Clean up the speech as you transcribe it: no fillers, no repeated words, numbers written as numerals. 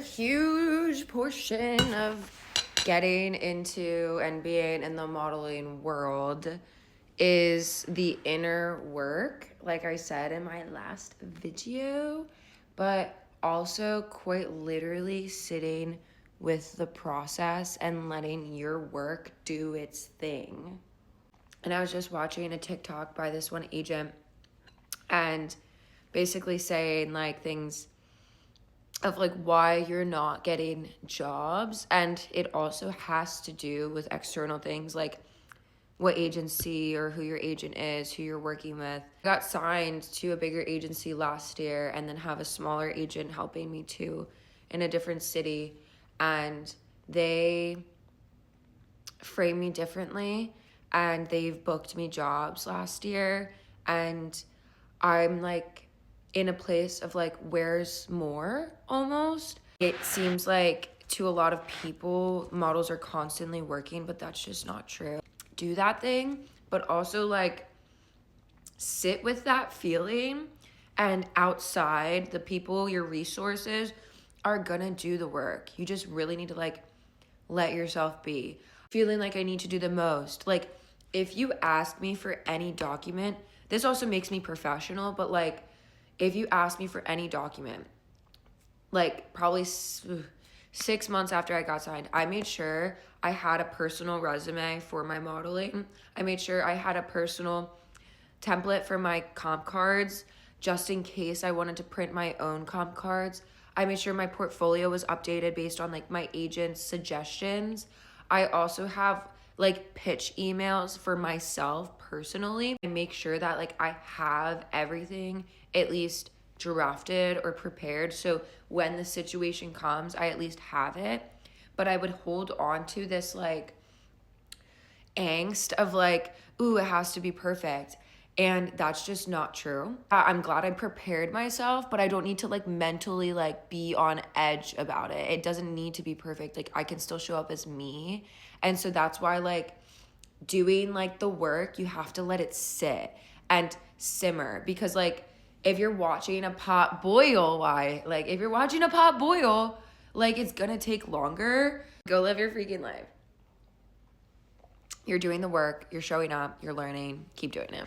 huge portion of getting into and being in the modeling world is the inner work, like I said in my last video, but also quite literally sitting with the process and letting your work do its thing. And I was just watching a TikTok by this one agent and basically saying like things of like why you're not getting jobs, and it also has to do with external things like what agency or who your agent is, who you're working with. I got signed to a bigger agency last year and then have a smaller agent helping me too in a different city, and they frame me differently and they've booked me jobs last year, and I'm like in a place of like, where's more almost? It seems like to a lot of people, models are constantly working, but that's just not true. Do that thing, but also like sit with that feeling, and outside, the people, your resources are gonna do the work. You just really need to like let yourself be. Feeling like I need to do the most. Like if you ask me for any document, this also makes me professional, but like if you ask me for any document, like probably 6 months after I got signed, I made sure I had a personal resume for my modeling. I made sure I had a personal template for my comp cards just in case I wanted to print my own comp cards. I made sure my portfolio was updated based on like my agent's suggestions. I also have like pitch emails for myself personally. I make sure that like I have everything at least drafted or prepared, so when the situation comes, I at least have it. But I would hold on to this like angst of like, ooh, it has to be perfect. And that's just not true. I'm glad I prepared myself, but I don't need to like mentally like be on edge about it. It doesn't need to be perfect. Like I can still show up as me. And so that's why like doing like the work, you have to let it sit and simmer, because like if you're watching a pot boil, if you're watching a pot boil, like it's gonna take longer. Go live your freaking life. You're doing the work, you're showing up, you're learning, keep doing it.